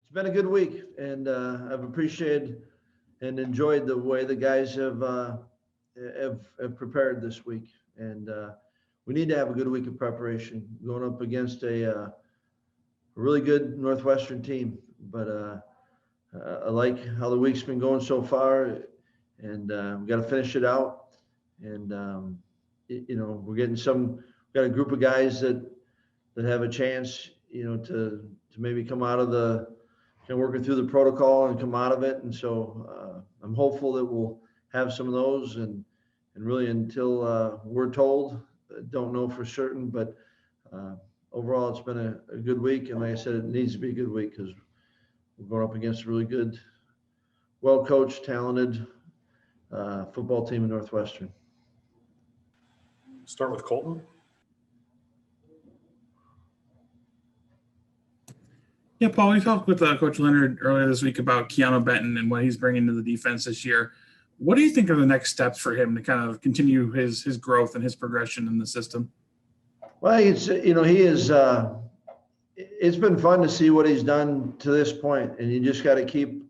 It's been a good week, and I've appreciated and enjoyed the way the guys have prepared this week. And we need to have a good week of preparation going up against a really good Northwestern team. But I like how the week's been going so far, and we got to finish it out. And we're getting got a group of guys that have a chance, to maybe come out of working through the protocol and come out of it. And so I'm hopeful that we'll have some of those, and really until we're told, don't know for certain, but overall it's been a good week. And like I said, it needs to be a good week because we're going up against a really good, well-coached, talented football team in Northwestern. Start with Colton. Yeah, Paul, we talked with Coach Leonard earlier this week about Keanu Benton and what he's bringing to the defense this year. What do you think are the next steps for him to kind of continue his growth and his progression in the system? Well, he is. It's been fun to see what he's done to this point, and you just got to keep.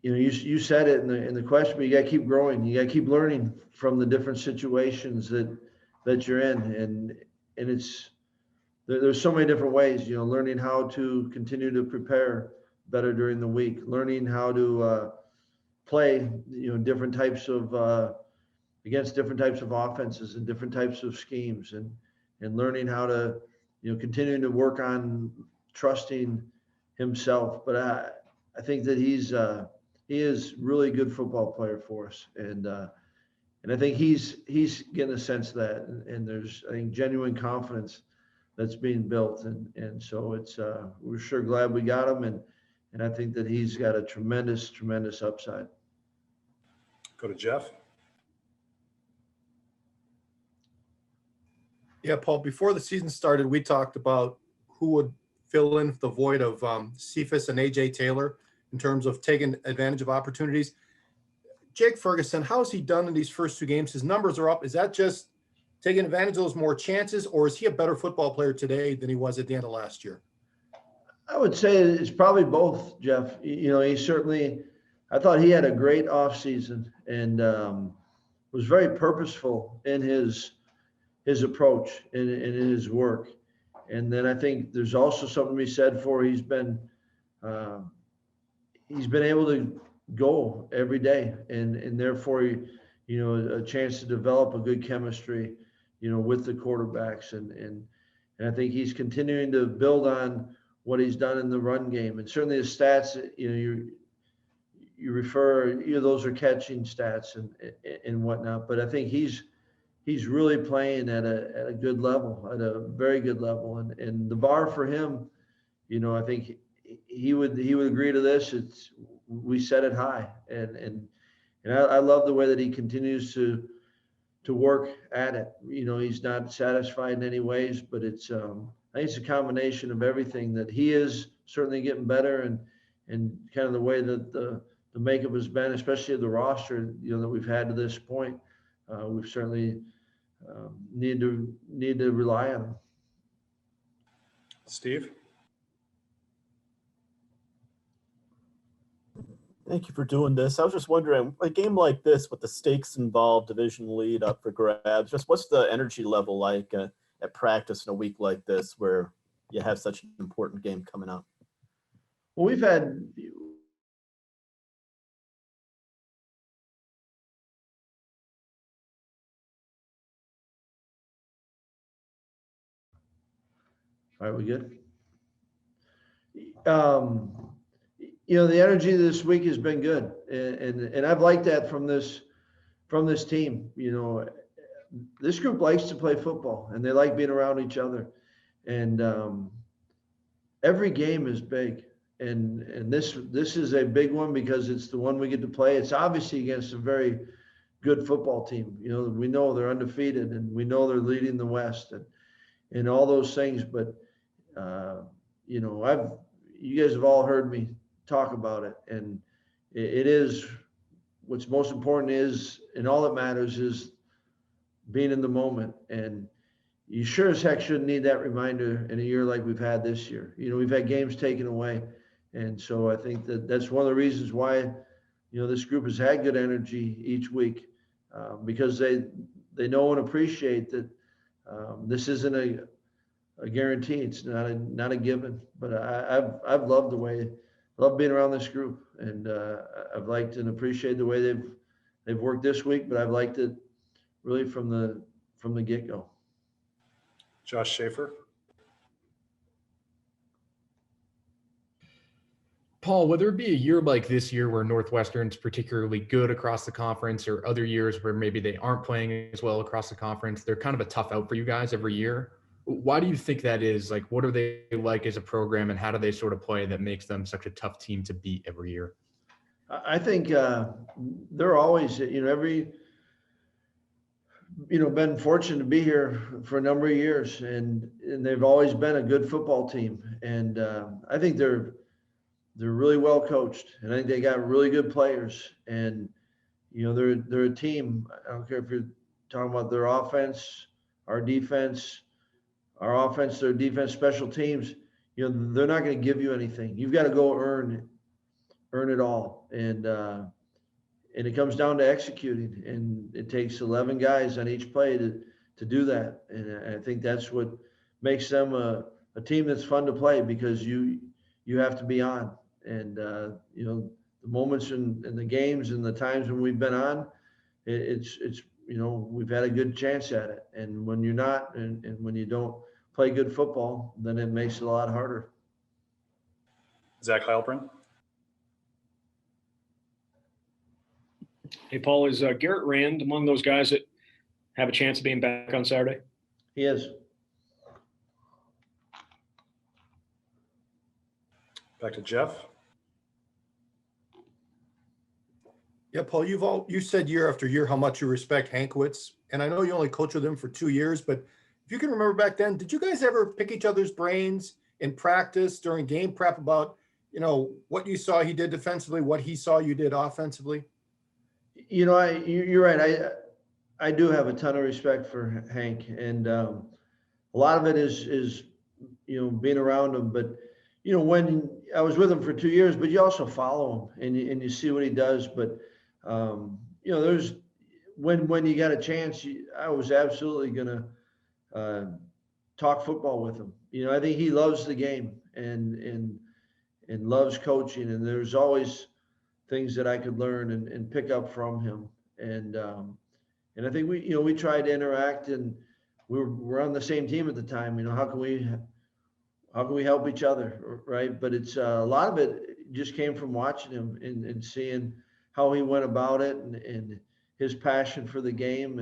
You said it in the question, but you got to keep growing. You got to keep learning from the different situations that you're in, and it's. There's so many different ways, learning how to continue to prepare better during the week, learning how to play, different types of against different types of offenses and different types of schemes, and learning how to, continue to work on trusting himself. But I think that he is really a good football player for us, and I think he's getting a sense of that, and there's, I think, genuine confidence that's being built. And so it's, we're sure glad we got him. And I think that he's got a tremendous, tremendous upside. Go to Jeff. Yeah, Paul, before the season started, we talked about who would fill in the void of Cephas and AJ Taylor in terms of taking advantage of opportunities. Jake Ferguson, how has he done in these first two games? His numbers are up. Is that just taking advantage of those more chances, or is he a better football player today than he was at the end of last year? I would say it's probably both, Jeff. He certainly, I thought he had a great offseason and was very purposeful in his approach and in his work. And then I think there's also something to be said for he's been able to go every day, and therefore, a chance to develop a good chemistry, with the quarterbacks. And I think he's continuing to build on what he's done in the run game. And certainly his stats, you refer, those are catching stats and whatnot. But I think he's really playing at a good level, at a very good level. And the bar for him, I think he would agree to this. We set it high. And I love the way that he continues to work at it. He's not satisfied in any ways, but it's I think it's a combination of everything that he is certainly getting better, and kind of the way that the makeup has been, especially of the roster, that we've had to this point. We've certainly need to rely on him. Steve. Thank you for doing this. I was just wondering, a game like this with the stakes involved, division lead up for grabs, just what's the energy level like at practice in a week like this where you have such an important game coming up? Well, we've had all right, we good? The energy this week has been good, and I've liked that from this team. This group likes to play football, and they like being around each other. And every game is big, and this is a big one because it's the one we get to play. It's obviously against a very good football team. We know they're undefeated, and we know they're leading the West, and all those things. But you guys have all heard me talk about it, and it is what's most important is, and all that matters is being in the moment. And you sure as heck shouldn't need that reminder in a year like we've had this year. We've had games taken away. And so I think that's one of the reasons why, this group has had good energy each week, because they know and appreciate that this isn't a guarantee. It's not a given. But I've loved love being around this group, and I've liked and appreciated the way they've worked this week. But I've liked it really from the get-go. Josh Schaefer. Paul, would there be a year like this year where Northwestern's particularly good across the conference, or other years where maybe they aren't playing as well across the conference? They're kind of a tough out for you guys every year. Why do you think that is? Like, what are they like as a program, and how do they sort of play that makes them such a tough team to beat every year? I think they're always, been fortunate to be here for a number of years, and they've always been a good football team. And I think they're really well coached, and I think they got really good players. And they're a team. I don't care if you're talking about their offense, our defense, their defense, special teams. They're not going to give you anything. You've got to go earn it all. And it comes down to executing, and it takes 11 guys on each play to do that. And I think that's what makes them a team that's fun to play, because you have to be on. And the moments in the games and the times when we've been on, it's we've had a good chance at it. And when you're not, and when you don't play good football, then it makes it a lot harder. Zach Heilprin. Hey, Paul, is Garrett Rand among those guys that have a chance of being back on Saturday? He is. Back to Jeff. Yeah, Paul, you said year after year how much you respect Hankwitz, and I know you only coached with him for 2 years, but if you can remember back then, did you guys ever pick each other's brains in practice during game prep about, what you saw he did defensively, what he saw you did offensively? You're right. I do have a ton of respect for Hank, and a lot of it is being around him. But when I was with him for 2 years, but you also follow him and you see what he does. But there's when you got a chance, I was absolutely gonna talk football with him. I think he loves the game and loves coaching, and there's always things that I could learn and pick up from him. And I think we tried to interact, and we're on the same team at the time. How can we help each other, right? But it's a lot of it just came from watching him and seeing how he went about it, and his passion for the game,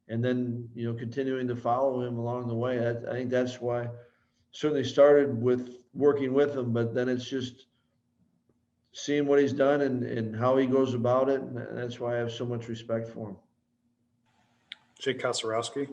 and then continuing to follow him along the way. I think that's why certainly started with working with him, but then it's just seeing what he's done and how he goes about it, and that's why I have so much respect for him. Jake Kosarowski.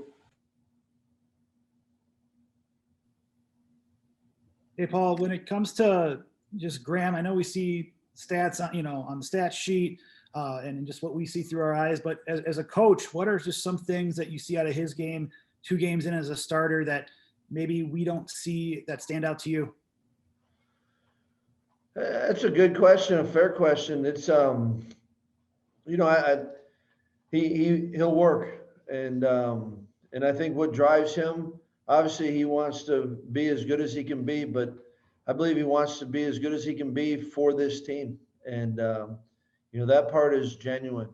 Hey, Paul, when it comes to just Graham, I know we see stats on the stat sheet and just what we see through our eyes, but as a coach, what are just some things that you see out of his game, 2 games in as a starter, that maybe we don't see that stand out to you? That's a good question, a fair question. It's he'll work, and I think what drives him, obviously he wants to be as good as he can be, but I believe he wants to be as good as he can be for this team, and that part is genuine,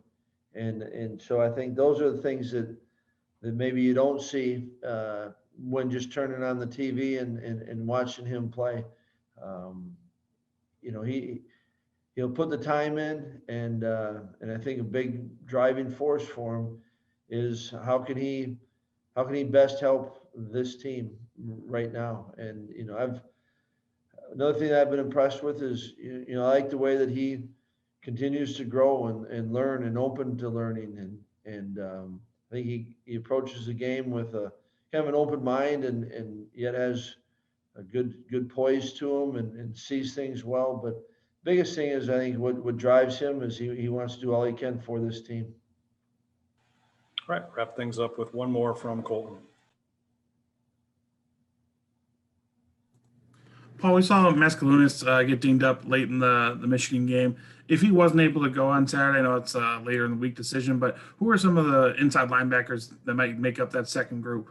and so I think those are the things that maybe you don't see when just turning on the TV and watching him play. He'll put the time in, and I think a big driving force for him is how can he best help this team right now. And another thing that I've been impressed with is I like the way that he continues to grow and learn and open to learning, and I think he approaches the game with a kind of an open mind and yet has a good poise to him and sees things well. But biggest thing is, I think what drives him is he wants to do all he can for this team. All right, wrap things up with one more from Colton. Paul, we saw Mascalunas get dinged up late in the Michigan game. If he wasn't able to go on Saturday, I know it's a later in the week decision, but who are some of the inside linebackers that might make up that second group?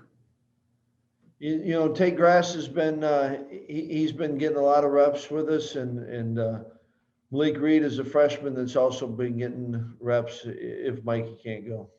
You know, Tate Grass has been he's been getting a lot of reps with us, and Malik Reed is a freshman that's also been getting reps if Mikey can't go.